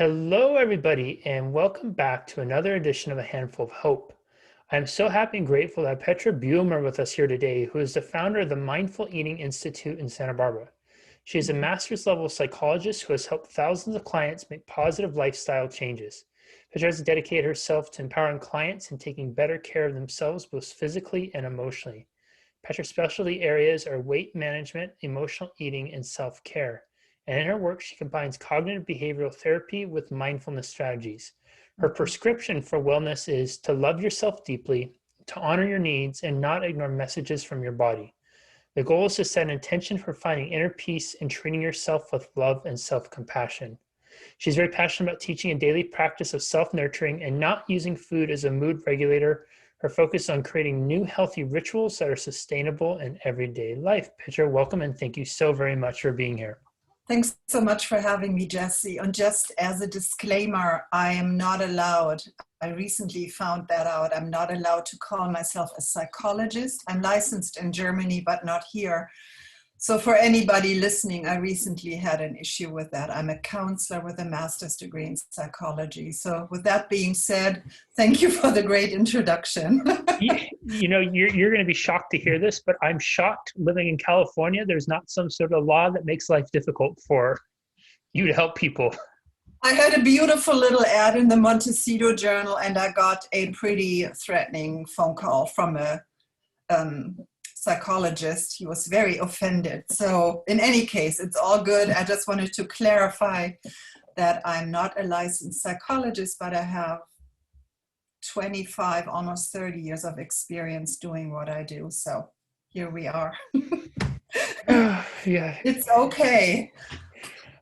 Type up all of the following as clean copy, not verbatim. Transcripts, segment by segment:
Hello, everybody, and welcome back to another edition of A Handful of Hope. I'm so happy and grateful to have Petra Beumer with us here today, who is the founder of the Mindful Eating Institute in Santa Barbara. She is a master's level psychologist who has helped thousands of clients make positive lifestyle changes. Petra has dedicated herself to empowering clients and taking better care of themselves, both physically and emotionally. Petra's specialty areas are weight management, emotional eating, and self-care. And in her work, she combines cognitive behavioral therapy with mindfulness strategies. Her prescription for wellness is to love yourself deeply, to honor your needs, and not ignore messages from your body. The goal is to set an intention for finding inner peace and treating yourself with love and self-compassion. She's very passionate about teaching a daily practice of self-nurturing and not using food as a mood regulator. Her focus is on creating new healthy rituals that are sustainable in everyday life. Petra, welcome, and thank you so very much for being here. Thanks so much for having me, Jesse. And just as a disclaimer, I am not allowed, I recently found that out, I'm not allowed to call myself a psychologist. I'm licensed in Germany, but not here. So for anybody listening, I recently had an issue with that. I'm a counselor with a master's degree in psychology. So with that being said, thank you for the great introduction. You're going to be shocked to hear this, but I'm shocked living in California. There's not some sort of law that makes life difficult for you to help people. I had a beautiful little ad in the Montecito Journal, and I got a pretty threatening phone call from a psychologist. He was very offended. So in any case, it's all good. I just wanted to clarify that I'm not a licensed psychologist, but I have 25, almost 30 years of experience doing what I do. So here we are. Yeah. It's okay.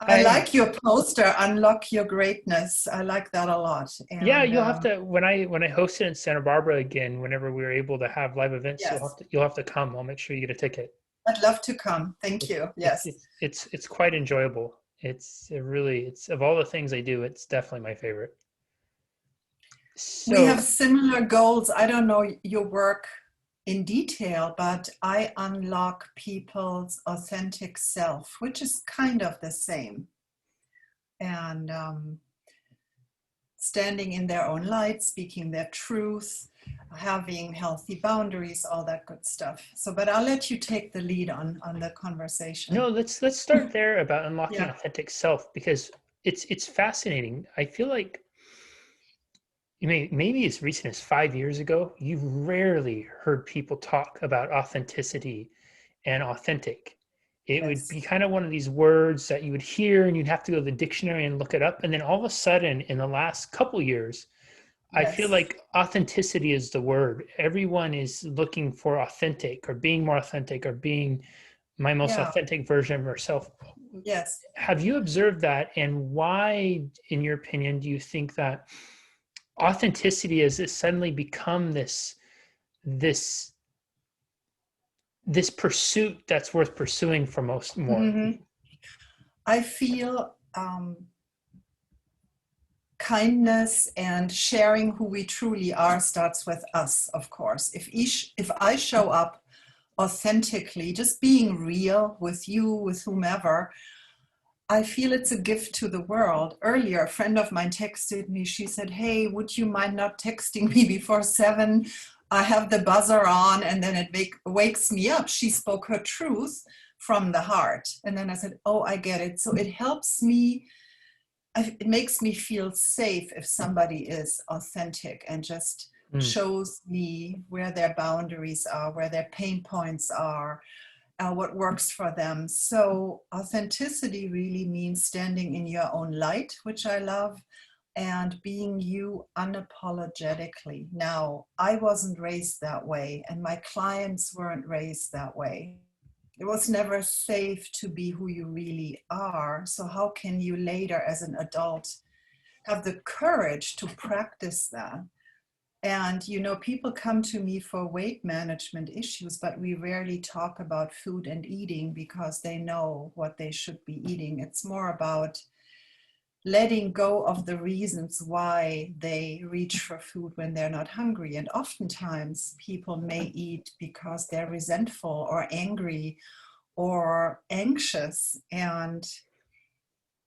I like your poster, Unlock Your Greatness. I like that a lot. And, yeah, you'll have to when I host it in Santa Barbara again, whenever we're able to have live events, yes. you'll have to come. I'll make sure you get a ticket. I'd love to come. Thank you. Yes. It's quite enjoyable. It's of all the things I do, it's definitely my favorite. So, we have similar goals. I don't know your work in detail, but I unlock people's authentic self, which is kind of the same. And standing in their own light, speaking their truth, having healthy boundaries, all that good stuff. So, but I'll let you take the lead on the conversation. No, let's start there about unlocking authentic self, because it's fascinating. I feel like maybe as recent as 5 years ago, you've rarely heard people talk about authenticity and authentic. It would be kind of one of these words that you would hear and you'd have to go to the dictionary and look it up. And then all of a sudden, in the last couple years, I feel like authenticity is the word. Everyone is looking for authentic or being more authentic or being my most authentic version of herself. Yes. Have you observed that? And why, in your opinion, do you think that authenticity has suddenly become this pursuit that's worth pursuing for more? Mm-hmm. I feel kindness and sharing who we truly are starts with us, of course. If I show up authentically, just being real with you, with whomever, I feel it's a gift to the world. Earlier, a friend of mine texted me. She said, hey, would you mind not texting me before 7? I have the buzzer on and then it wakes me up. She spoke her truth from the heart. And then I said, oh, I get it. So it helps me. It makes me feel safe if somebody is authentic and just shows me where their boundaries are, where their pain points are, what works for them. So authenticity really means standing in your own light, which I love, and being you unapologetically. Now, I wasn't raised that way, and my clients weren't raised that way. It was never safe to be who you really are. So how can you later as an adult have the courage to practice that? And, people come to me for weight management issues, but we rarely talk about food and eating because they know what they should be eating. It's more about letting go of the reasons why they reach for food when they're not hungry. And oftentimes people may eat because they're resentful or angry or anxious. And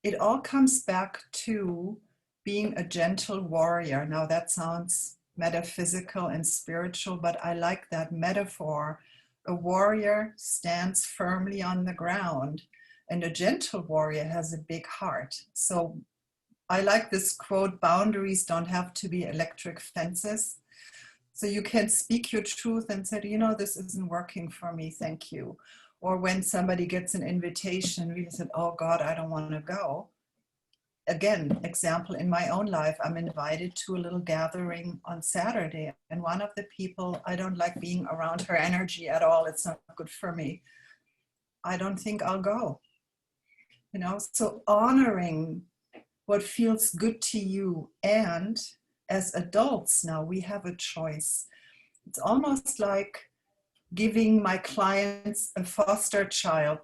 it all comes back to being a gentle warrior. Now that sounds metaphysical and spiritual, but I like that metaphor. A warrior stands firmly on the ground, and a gentle warrior has a big heart. So I like this quote, boundaries don't have to be electric fences. So you can speak your truth and say, you know, this isn't working for me, thank you. Or when somebody gets an invitation, really said, oh God, I don't want to go. Again, example in my own life, I'm invited to a little gathering on Saturday, and one of the people, I don't like being around her energy at all. It's not good for me. I don't think I'll go. You know, so honoring what feels good to you. And as adults now, we have a choice. It's almost like giving my clients a foster child,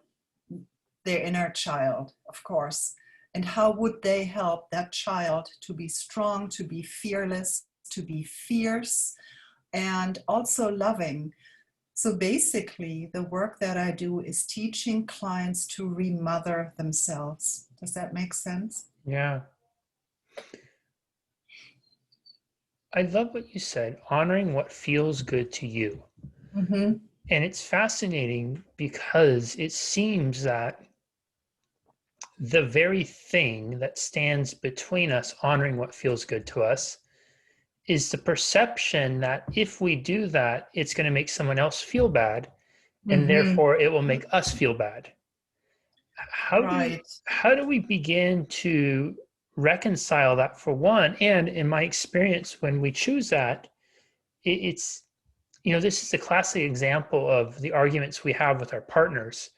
their inner child, of course. And how would they help that child to be strong, to be fearless, to be fierce, and also loving? So basically, the work that I do is teaching clients to remother themselves. Does that make sense? Yeah. I love what you said, honoring what feels good to you. Mm-hmm. And it's fascinating because it seems that the very thing that stands between us honoring what feels good to us is the perception that if we do that, it's going to make someone else feel bad, and Mm-hmm. therefore it will make us feel bad. How do Right. how do we begin to reconcile that for one? And in my experience, when we choose that, it's this is a classic example of the arguments we have with our partners.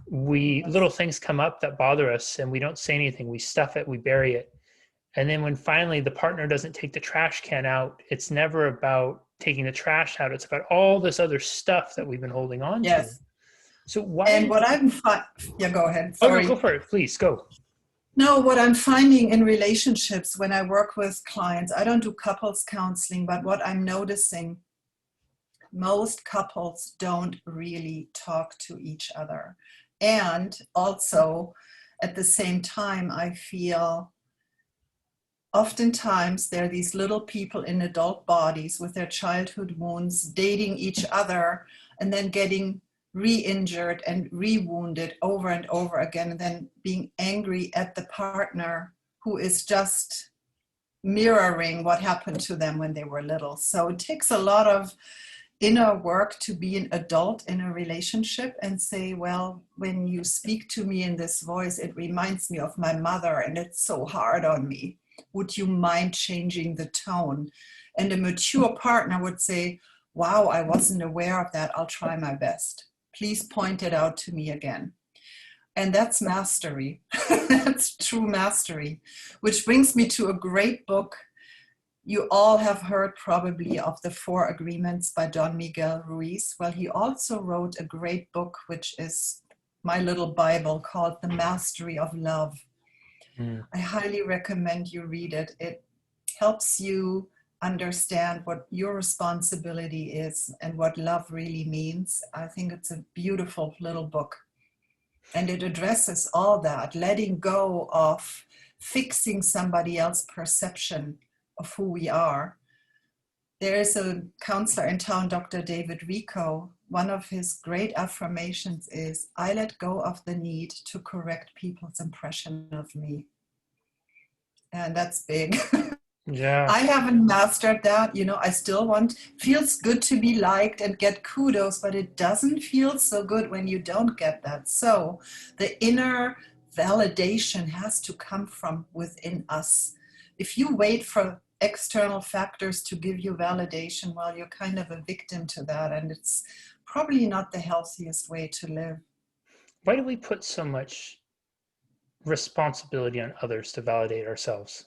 We Yes. little things come up that bother us and we don't say anything. We stuff it, we bury it. And then when finally the partner doesn't take the trash can out, it's never about taking the trash out. It's about all this other stuff that we've been holding on to. Yes. So why And is what yeah, go ahead. Oh no, go Sorry. for it. Please go. No, what I'm finding in relationships when I work with clients, I don't do couples counseling, but what I'm noticing, most couples don't really talk to each other. And also, at the same time, I feel oftentimes there are these little people in adult bodies with their childhood wounds dating each other and then getting re-injured and re-wounded over and over again, and then being angry at the partner who is just mirroring what happened to them when they were little. So it takes a lot of inner work to be an adult in a relationship and say, well, when you speak to me in this voice, it reminds me of my mother and it's so hard on me. Would you mind changing the tone? And a mature partner would say, wow, I wasn't aware of that. I'll try my best. Please point it out to me again. And that's mastery. That's true mastery, which brings me to a great book. You all have heard probably of the 4 Agreements by Don Miguel Ruiz. Well, he also wrote a great book, which is my little Bible, called The Mastery of Love. Mm. I highly recommend you read it. It helps you understand what your responsibility is and what love really means. I think it's a beautiful little book. And it addresses all that, letting go of fixing somebody else's perception of who we are. There is a counselor in town, Dr. David Rico. One of his great affirmations is, I let go of the need to correct people's impression of me. And that's big. Yeah. I haven't mastered that. You know, I still feels good to be liked and get kudos, but it doesn't feel so good when you don't get that. So the inner validation has to come from within us. If you wait for external factors to give you validation, well, you're kind of a victim to that. And it's probably not the healthiest way to live. Why do we put so much responsibility on others to validate ourselves?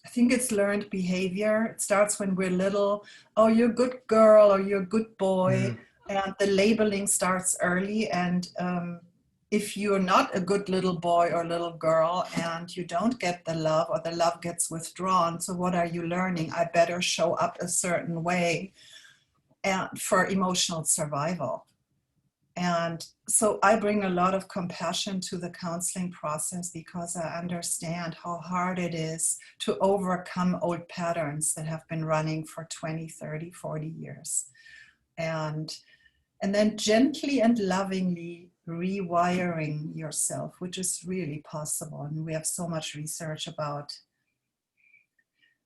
I think it's learned behavior. It starts when we're little. Oh, you're a good girl or you're a good boy. Mm. And the labeling starts early. And if you're not a good little boy or little girl and you don't get the love or the love gets withdrawn, so what are you learning? I better show up a certain way and for emotional survival. And so I bring a lot of compassion to the counseling process because I understand how hard it is to overcome old patterns that have been running for 20, 30, 40 years. And then gently and lovingly rewiring yourself, which is really possible. And we have so much research about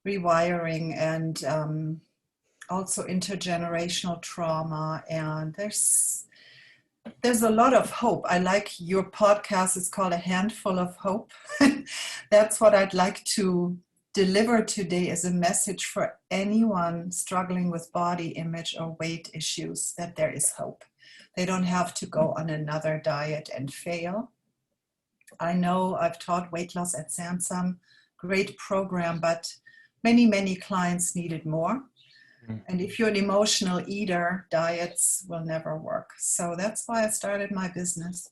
rewiring and also intergenerational trauma. And there's a lot of hope. I like your podcast. It's called A Handful of Hope. That's what I'd like to deliver today as a message for anyone struggling with body image or weight issues, that there is hope. They don't have to go on another diet and fail. I know I've taught weight loss at Sansam, great program, but many, many clients needed more. And if you're an emotional eater, diets will never work. So that's why I started my business.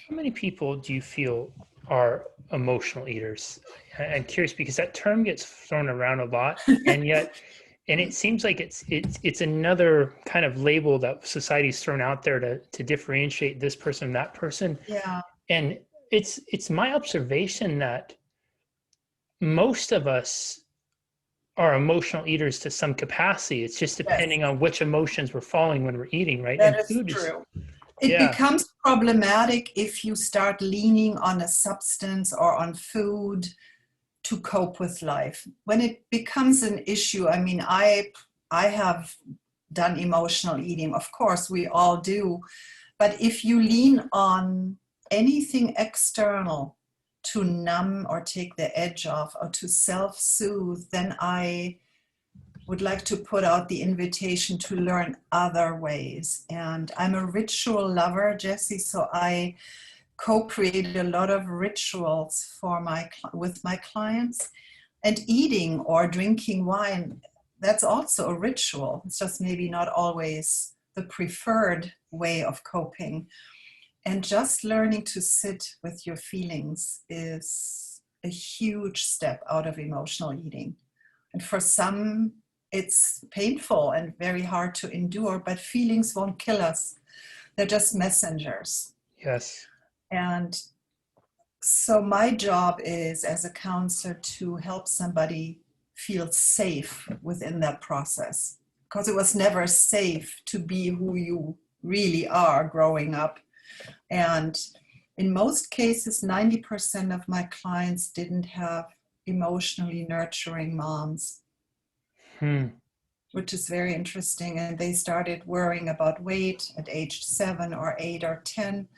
How many people do you feel are emotional eaters? I'm curious because that term gets thrown around a lot, and it seems like it's another kind of label that society's thrown out there to differentiate this person and that person. Yeah. And it's my observation that most of us are emotional eaters to some capacity. It's just depending Yes, on which emotions we're following when we're eating, right? that And is food is, true. It yeah. becomes problematic if you start leaning on a substance or on food to cope with life. When it becomes an issue, I mean, I have done emotional eating. Of course, we all do. But if you lean on anything external to numb or take the edge off or to self-soothe, then I would like to put out the invitation to learn other ways. And I'm a ritual lover, Jessie, so I co-created a lot of rituals with my clients. And eating or drinking wine, that's also a ritual. It's just maybe not always the preferred way of coping. And just learning to sit with your feelings is a huge step out of emotional eating. And for some, it's painful and very hard to endure, but feelings won't kill us. They're just messengers. Yes. And so my job is, as a counselor, to help somebody feel safe within that process, because it was never safe to be who you really are growing up. And in most cases, 90% of my clients didn't have emotionally nurturing moms, which is very interesting. And they started worrying about weight at age 7 or 8 or 10.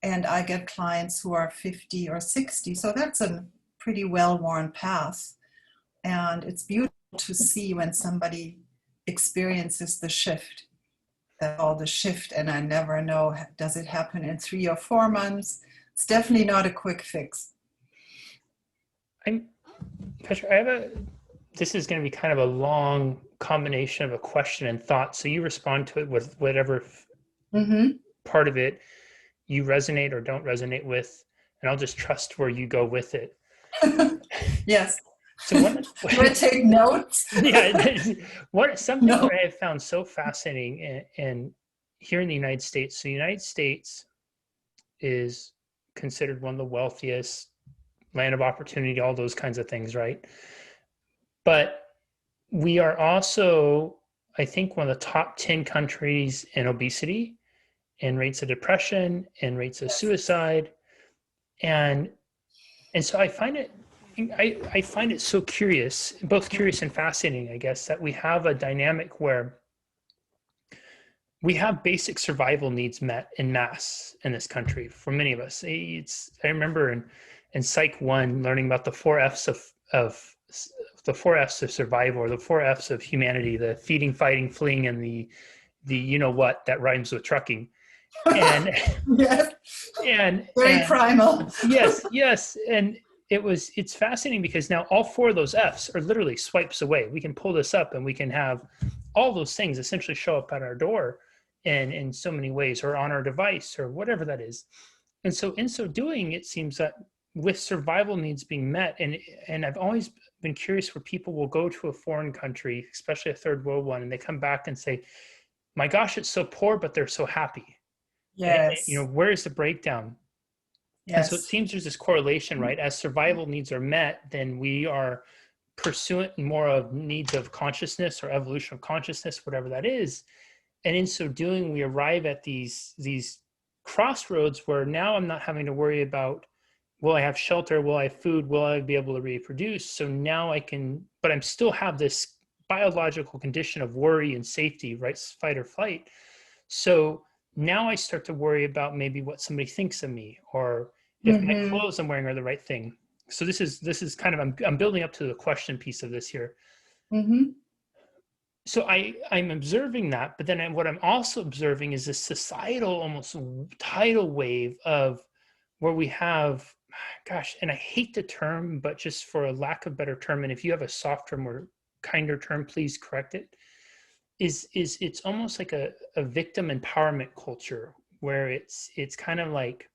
And I get clients who are 50 or 60. So that's a pretty well-worn path. And it's beautiful to see when somebody experiences the shift. The shift, and I never know, does it happen in 3 or 4 months? It's definitely not a quick fix. Petra, this is going to be kind of a long combination of a question and thought. So you respond to it with whatever part of it you resonate or don't resonate with, and I'll just trust where you go with it. Yes. So do I take notes? Yeah. Something that I have found so fascinating and here in the United States. So the United States is considered one of the wealthiest, land of opportunity, all those kinds of things, right? But we are also, I think, one of the top 10 countries in obesity and rates of depression and rates of suicide. And so I find it so curious, both curious and fascinating, I guess, that we have a dynamic where we have basic survival needs met in mass in this country for many of us. I remember in Psych 1 learning about the 4 F's of the 4 F's of survival, or the 4 F's of humanity: the feeding, fighting, fleeing, and the you know what that rhymes with trucking. And yes, and very primal. yes, and it's fascinating because now all 4 of those F's are literally swipes away. We can pull this up and we can have all those things essentially show up at our door in so many ways, or on our device, or whatever that is. And so in so doing, it seems that with survival needs being met, and I've always been curious where people will go to a foreign country, especially a third world one, and they come back and say, my gosh, it's so poor, but they're so happy. Yes. Where is the breakdown? And so it Yes. seems there's this correlation, right? As survival needs are met, then we are pursuing more of needs of consciousness or evolution of consciousness, whatever that is. And in so doing, we arrive at these crossroads where now I'm not having to worry about, will I have shelter? Will I have food? Will I be able to reproduce? So now I can, but I'm still have this biological condition of worry and safety, right? Fight or flight. So now I start to worry about maybe what somebody thinks of me, or if my Mm-hmm. clothes I'm wearing are the right thing. So this is kind of, I'm building up to the question piece of this here. Mm-hmm. So I'm observing that, but then what I'm also observing is this societal almost tidal wave of where we have, gosh, and I hate the term, but just for a lack of better term, and if you have a softer, more kinder term, please correct it. Is it's almost like a victim empowerment culture where it's kind of like,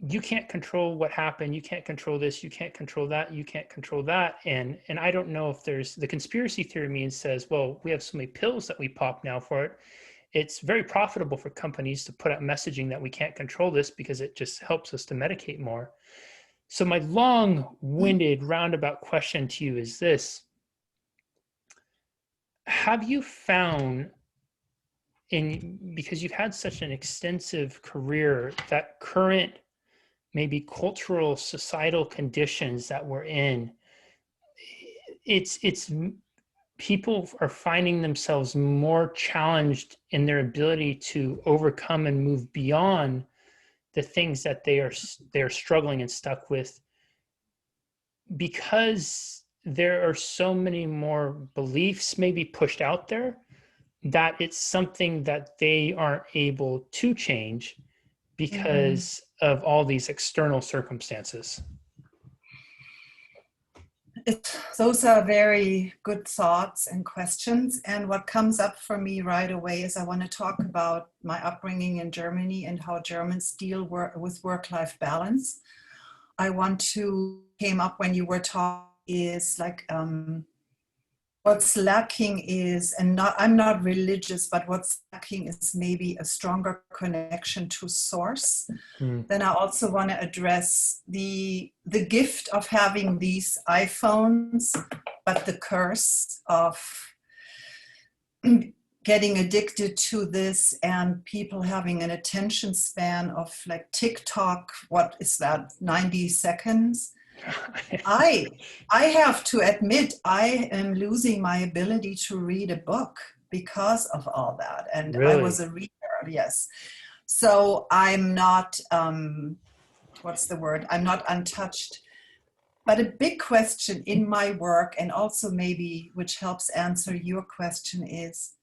you can't control what happened, you can't control this, you can't control that, you can't control that. And I don't know if there's, the conspiracy theory means says, well, we have so many pills that we pop now for it, it's very profitable for companies to put out messaging that we can't control this because it just helps us to medicate more. So my long-winded roundabout question to you is this: have you found, in, because you've had such an extensive career, that current maybe cultural societal conditions that we're in, it's people are finding themselves more challenged in their ability to overcome and move beyond the things that they're struggling and stuck with, because there are so many more beliefs maybe pushed out there that it's something that they aren't able to change Mm-hmm. because of all these external circumstances. Those are very good thoughts and questions. And what comes up for me right away is I want to talk about my upbringing in Germany and how Germans deal with work-life balance. I want to came up when you were talking is like what's lacking is, and not, I'm not religious, but what's lacking is maybe a stronger connection to source. Mm. Then I also want to address the gift of having these iPhones, but the curse of getting addicted to this and people having an attention span of like TikTok, what is that, 90 seconds? I have to admit I am losing my ability to read a book because of all that. And I was Really? a reader, yes. So I'm not, what's the word? I'm not untouched. But a big question in my work, and also maybe which helps answer your question, is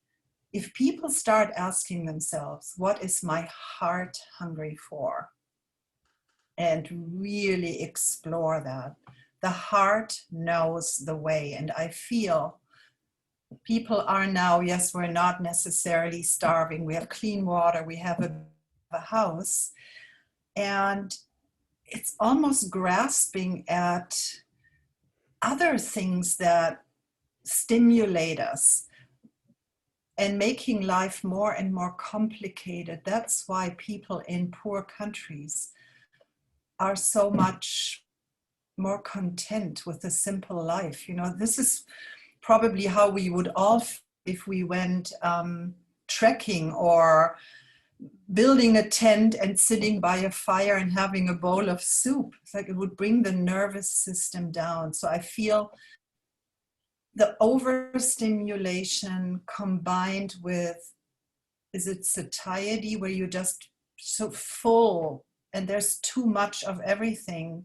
if people start asking themselves, what is my heart hungry for? And really explore that. The heart knows the way. And I feel people are now, yes, we're not necessarily starving. We have clean water, we have a house. And it's almost grasping at other things that stimulate us and making life more and more complicated. That's why people in poor countries are so much more content with a simple life. You know, this is probably how we would all feel if we went trekking or building a tent and sitting by a fire and having a bowl of soup. It's like it would bring the nervous system down. So I feel the overstimulation combined with, is it satiety, where you're just so full and there's too much of everything.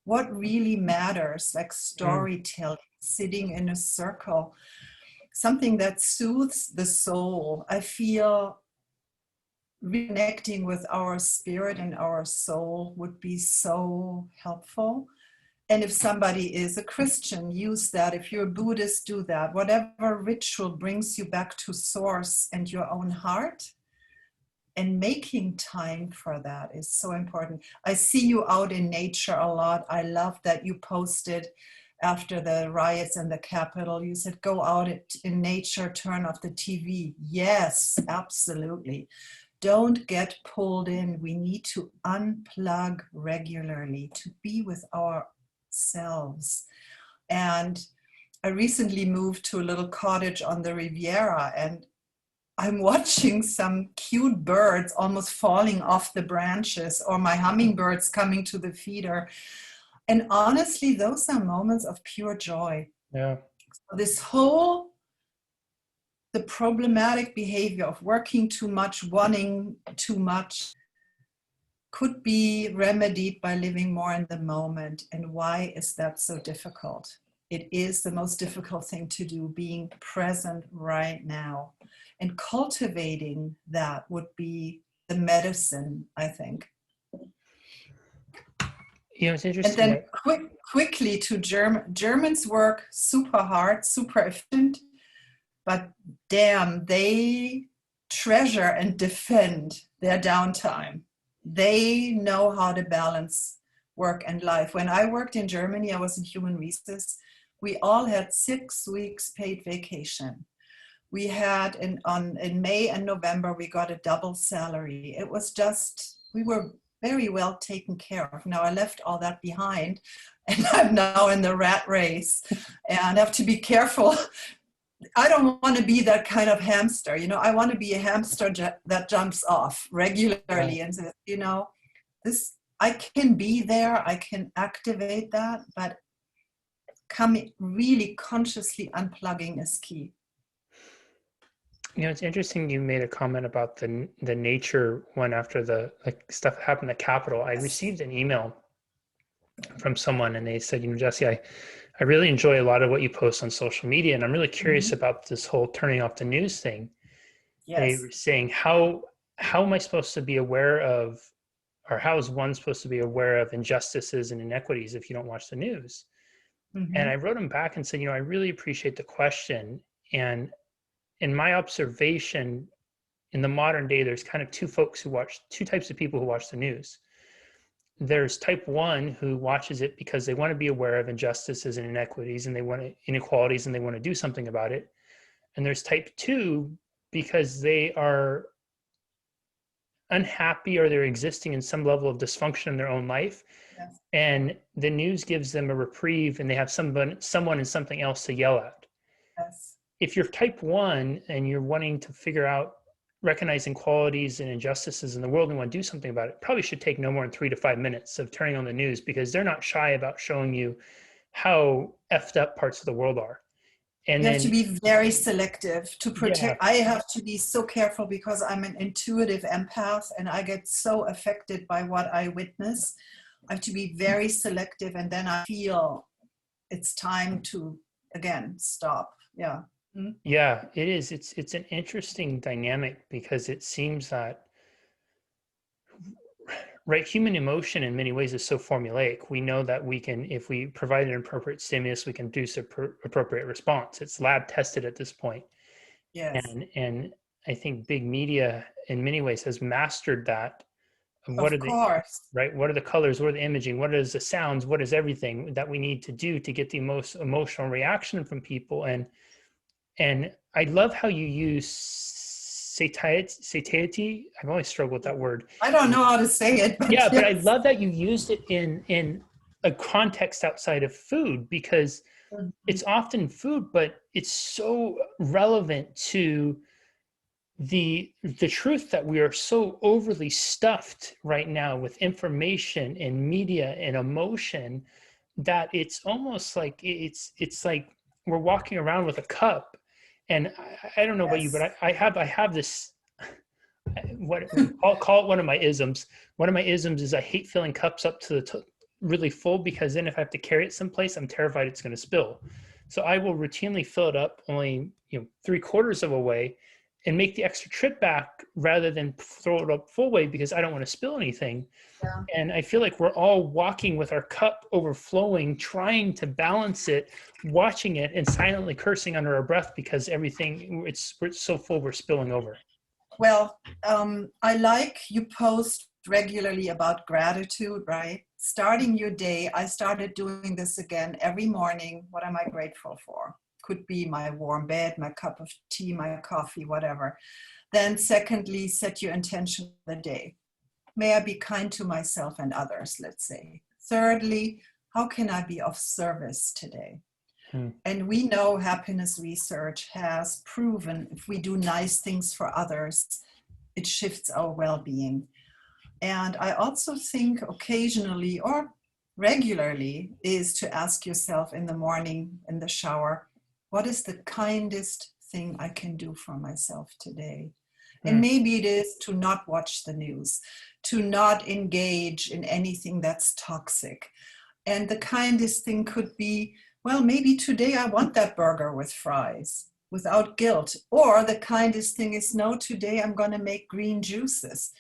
What really matters, like Mm. storytelling, sitting in a circle, something that soothes the soul. I feel reconnecting with our spirit and our soul would be so helpful. And if somebody is a Christian, use that. If you're a Buddhist, do that. Whatever ritual brings you back to source and your own heart. And making time for that is so important. I see you out in nature a lot. I love that you posted after the riots in the Capitol. You said, go out in nature, turn off the TV. Yes, absolutely. don't get pulled in. We need to unplug regularly to be with ourselves. And I recently moved to a little cottage on the Riviera, and I'm watching some cute birds almost falling off the branches, or my hummingbirds coming to the feeder. And honestly, those are moments of pure joy. Yeah. This the problematic behavior of working too much, wanting too much, could be remedied by living more in the moment. And why is that so difficult? It is the most difficult thing to do, being present right now. And cultivating that would be the medicine, I think. It's And interesting. then quickly to Germans work super hard, super efficient, but damn, they treasure and defend their downtime. They know how to balance work and life. When I worked in Germany, I was in human resources. We all had 6 weeks paid vacation. We had in May and November, we got a double salary. It was just, we were very well taken care of. Now I left all that behind, and I'm now in the rat race and have to be careful. I don't want to be that kind of hamster. I want to be a hamster that jumps off regularly and says, this, I can be there, I can activate that, but really consciously unplugging is key. It's interesting you made a comment about the nature one after the stuff that happened at Capitol. I received an email from someone and they said, Jesse, I really enjoy a lot of what you post on social media, and I'm really curious about this whole turning off the news thing. Yes. They were saying, how am I supposed to be aware of, or how is one supposed to be aware of injustices and inequities if you don't watch the news? And I wrote them back and said, I really appreciate the question. And in my observation, in the modern day, there's kind of two types of people who watch the news. There's type 1 who watches it because they want to be aware of injustices and inequities, and inequalities, and they want to do something about it. And there's type 2 because they are unhappy, or they're existing in some level of dysfunction in their own life. Yes. And the news gives them a reprieve, and they have someone and something else to yell at. Yes. If you're type 1 and you're wanting to figure out, recognizing qualities and injustices in the world and want to do something about it, probably should take no more than 3 to 5 minutes of turning on the news, because they're not shy about showing you how effed up parts of the world are. And you have to be very selective to protect. Yeah. I have to be so careful because I'm an intuitive empath and I get so affected by what I witness. I have to be very selective, and then I feel it's time to, again, stop. Yeah. Yeah, it is. It's an interesting dynamic, because it seems that, right, human emotion in many ways is so formulaic. We know that we can, if we provide an appropriate stimulus, we can produce an appropriate response. It's lab tested at this point. Yes. And I think big media in many ways has mastered that. Of course. Right? What are the colors? What are the imaging? What is the sounds? What is everything that we need to do to get the most emotional reaction from people? And I love how you use satiety. I've always struggled with that word. I don't know how to say it. But yeah, but I love that you used it in a context outside of food, because it's often food, but it's so relevant to the truth that we are so overly stuffed right now with information and media and emotion that it's almost like it's like we're walking around with a cup. And I don't know about you, but I have this, I'll call it one of my isms. One of my isms is I hate filling cups up to the really full, because then if I have to carry it someplace, I'm terrified it's going to spill. So I will routinely fill it up only 3/4 of a way, and make the extra trip back rather than throw it up full way, because I don't want to spill anything. Yeah. And I feel like we're all walking with our cup overflowing, trying to balance it, watching it, and silently cursing under our breath because we're so full we're spilling over. Well, I like you post regularly about gratitude, right? Starting your day, I started doing this again every morning. What am I grateful for? Could be my warm bed, my cup of tea, my coffee, whatever. Then secondly, set your intention for the day. May I be kind to myself and others, let's say. Thirdly, how can I be of service today? And we know happiness research has proven if we do nice things for others, it shifts our well-being. And I also think occasionally or regularly is to ask yourself in the morning in the shower, what is the kindest thing I can do for myself today? And maybe it is to not watch the news, to not engage in anything that's toxic. And the kindest thing could be, well, maybe today I want that burger with fries without guilt. Or the kindest thing is, no, today I'm going to make green juices.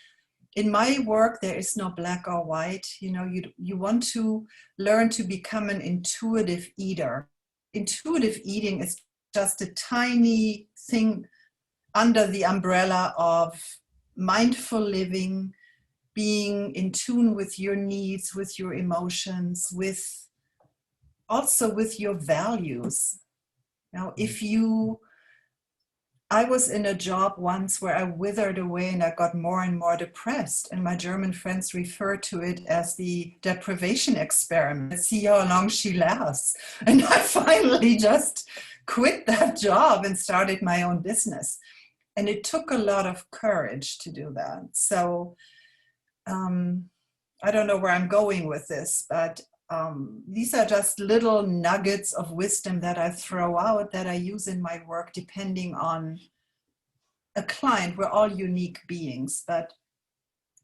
In my work, there is no black or white. You know, you want to learn to become an intuitive eater. Intuitive eating is just a tiny thing under the umbrella of mindful living, being in tune with your needs, with your emotions, also with your values. Now, I was in a job once where I withered away and I got more and more depressed. And my German friends refer to it as the deprivation experiment. Let's see how long she lasts. And I finally just quit that job and started my own business. And it took a lot of courage to do that. So I don't know where I'm going with this, but these are just little nuggets of wisdom that I throw out that I use in my work depending on a client. We're all unique beings, but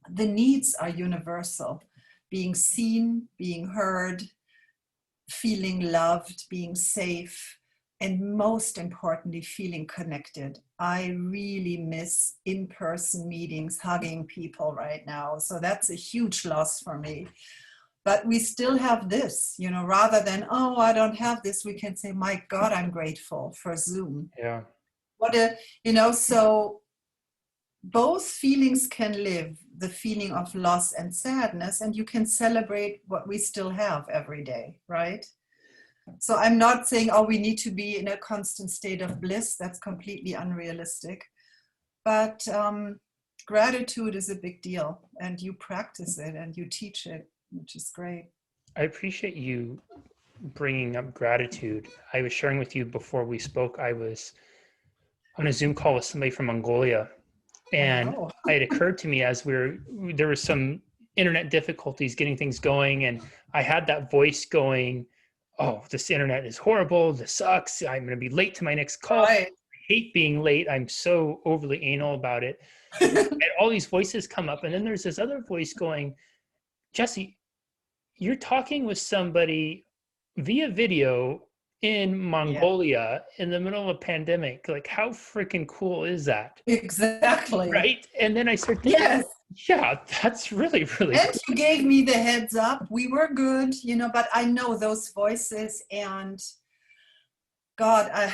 the needs are universal. Being seen, being heard, feeling loved, being safe, and most importantly, feeling connected. I really miss in-person meetings, hugging people right now. So that's a huge loss for me. But we still have this, you know, rather than, oh, I don't have this, we can say, my God, I'm grateful for Zoom. Yeah. So both feelings can live, the feeling of loss and sadness, and you can celebrate what we still have every day, right? So I'm not saying, oh, we need to be in a constant state of bliss. That's completely unrealistic. But gratitude is a big deal, and you practice it and you teach it, which is great. I appreciate you bringing up gratitude. I was sharing with you before we spoke, I was on a Zoom call with somebody from Mongolia, and it occurred to me as there was some internet difficulties getting things going, and I had that voice going, oh, this internet is horrible, this sucks, I'm going to be late to my next call. Right. I hate being late, I'm so overly anal about it. And all these voices come up, and then there's this other voice going, Jesse, you're talking with somebody via video in Mongolia in the middle of a pandemic. Like, how freaking cool is that? Exactly. Right? And then I started thinking, yes. Yeah, that's really, really And cool. you gave me the heads up. We were good, you know, but I know those voices, and God,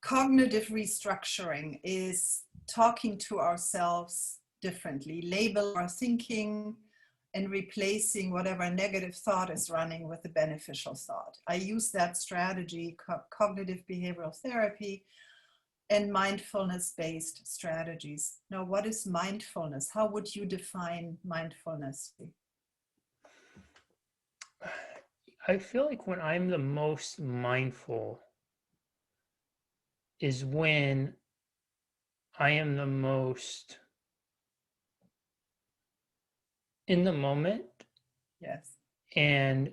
cognitive restructuring is talking to ourselves differently, label our thinking, and replacing whatever negative thought is running with a beneficial thought. I use that strategy, cognitive behavioral therapy, and mindfulness-based strategies. Now, what is mindfulness? How would you define mindfulness? I feel like when I'm the most mindful is when I am the most in the moment. Yes. And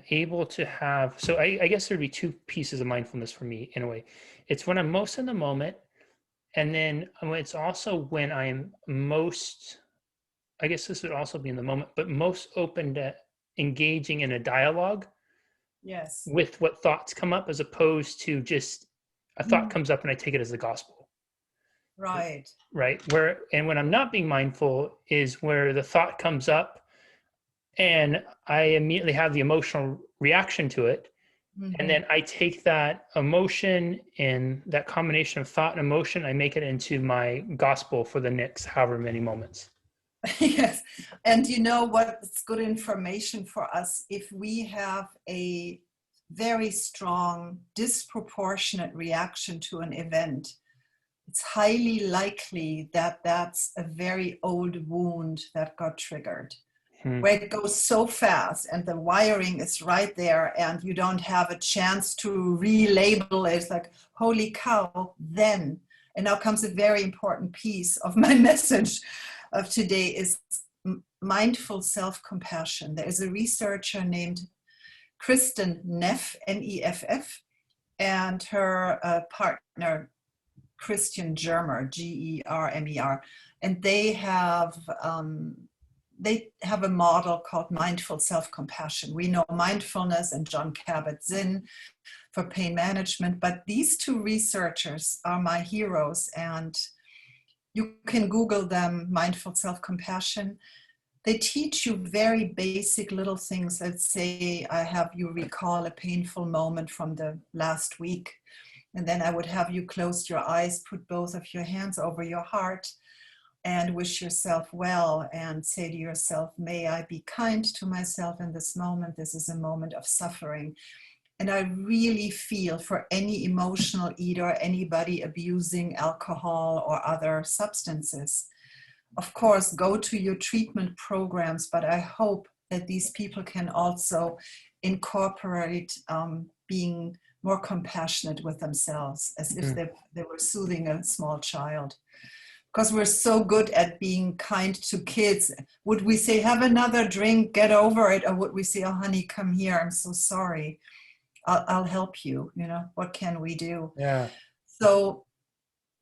able to have, so I guess there'd be two pieces of mindfulness for me in a way. It's when I'm most in the moment, and then it's also when I'm most, I guess this would also be in the moment, but most open to engaging in a dialogue. Yes. With what thoughts come up, as opposed to just a thought comes up and I take it as the gospel. Right. Right. And when I'm not being mindful is where the thought comes up and I immediately have the emotional reaction to it. Mm-hmm. And then I take that emotion and that combination of thought and emotion, I make it into my gospel for the next however many moments. Yes. And you know what's good information for us? If we have a very strong, disproportionate reaction to an event, it's highly likely that that's a very old wound that got triggered, where it goes so fast and the wiring is right there and you don't have a chance to relabel it. It's like, holy cow, then. And now comes a very important piece of my message of today is mindful self-compassion. There is a researcher named Kristen Neff, N-E-F-F, and her partner, Christian Germer, G-E-R-M-E-R, and they have a model called mindful self-compassion. We know mindfulness and John Kabat-Zinn for pain management, but these two researchers are my heroes, and you can Google them, mindful self-compassion. They teach you very basic little things. Let's say I have you recall a painful moment from the last week, and then I would have you close your eyes, put both of your hands over your heart, and wish yourself well and say to yourself, may I be kind to myself in this moment. This is a moment of suffering. And I really feel for any emotional eater, anybody abusing alcohol or other substances, of course, go to your treatment programs, but I hope that these people can also incorporate being more compassionate with themselves, as if they were soothing a small child. Because we're so good at being kind to kids. Would we say, have another drink, get over it? Or would we say, oh, honey, come here, I'm so sorry. I'll help you, you know, what can we do? Yeah. So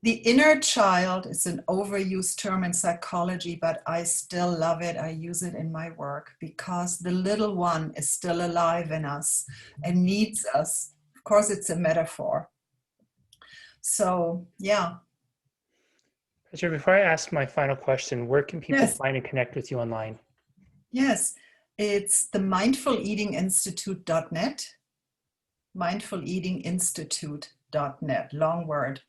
the inner child is an overused term in psychology, but I still love it. I use it in my work because the little one is still alive in us and needs us. Of course, it's a metaphor. So, yeah. Petra, before I ask my final question, where can people Yes. find and connect with you online? Yes, it's the mindfuleatinginstitute.net, mindfuleatinginstitute.net, long word.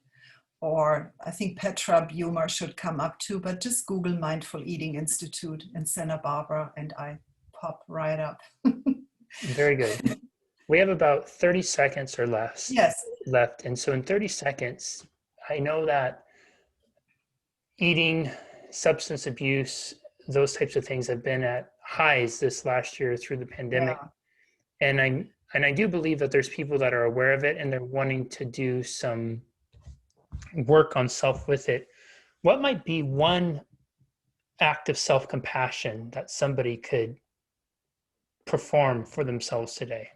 Or I think Petra Beumer should come up too, but just Google Mindful Eating Institute in Santa Barbara and I pop right up. Very good. We have about 30 seconds or less Yes. left. And so in 30 seconds, I know that eating, substance abuse, those types of things have been at highs this last year through the pandemic. Yeah. And I do believe that there's people that are aware of it and they're wanting to do some work on self with it. What might be one act of self-compassion that somebody could perform for themselves today?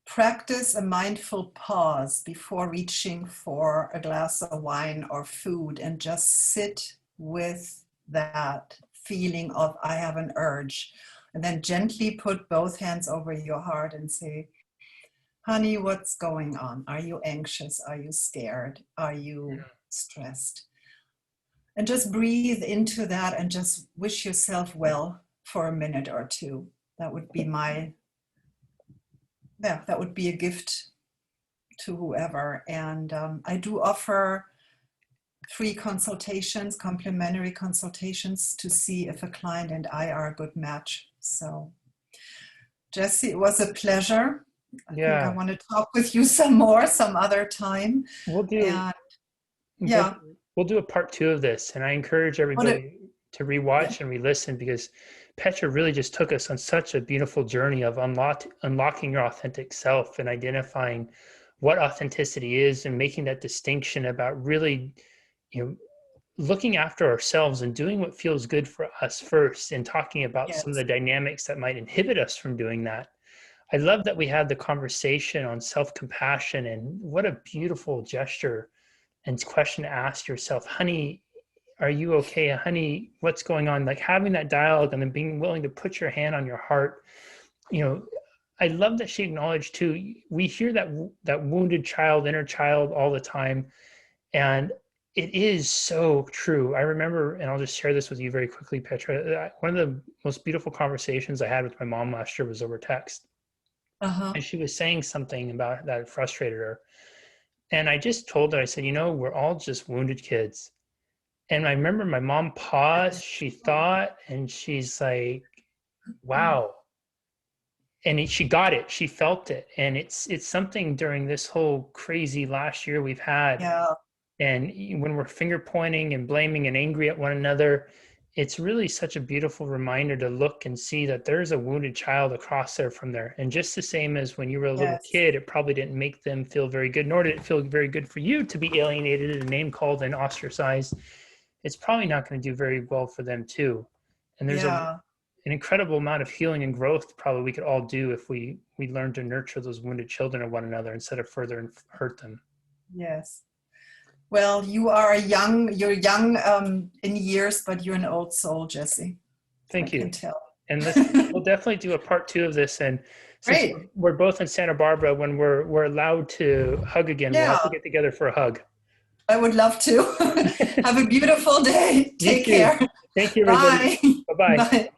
Practice a mindful pause before reaching for a glass of wine or food and just sit with that feeling of I have an urge. And then gently put both hands over your heart and say, honey, what's going on? Are you anxious? Are you scared? Are you stressed? And just breathe into that and just wish yourself well for a minute or two. That would be that would be a gift to whoever. And I do offer free consultations, complimentary consultations to see if a client and I are a good match. So, Jesse, it was a pleasure. I think I want to talk with you some more, some other time. We'll do a part 2 of this, and I encourage everybody to rewatch and re-listen because Petra really just took us on such a beautiful journey of unlocking your authentic self and identifying what authenticity is and making that distinction about really, looking after ourselves and doing what feels good for us first and talking about some of the dynamics that might inhibit us from doing that. I love that we had the conversation on self-compassion and what a beautiful gesture and question to ask yourself, honey, are you okay? Honey, what's going on? Like having that dialogue and then being willing to put your hand on your heart. I love that she acknowledged too, we hear that wounded child, inner child all the time. And it is so true. I remember, and I'll just share this with you very quickly, Petra. One of the most beautiful conversations I had with my mom last year was over text. And she was saying something about that frustrated her. And I just told her, I said, we're all just wounded kids. And I remember my mom paused, she thought, and she's like, wow, and she got it. She felt it. And it's something during this whole crazy last year we've had. Yeah. And when we're finger pointing and blaming and angry at one another, it's really such a beautiful reminder to look and see that there's a wounded child across there from there. And just the same as when you were a little Yes. kid, it probably didn't make them feel very good, nor did it feel very good for you to be alienated and name called and ostracized. It's probably not going to do very well for them too. And there's an Yeah. incredible amount of healing and growth probably we could all do if we learn to nurture those wounded children of one another instead of further hurt them. Yes. Well, you're young in years, but you're an old soul, Jesse. I Thank you. can tell. And we'll definitely do a part 2 of this. And since Great. we're both in Santa Barbara, when we're allowed to hug again, we'll have Yeah, to get together for a hug. I would love to. Have a beautiful day. You Take too. care. Thank you, everybody. Bye. Bye-bye. Bye.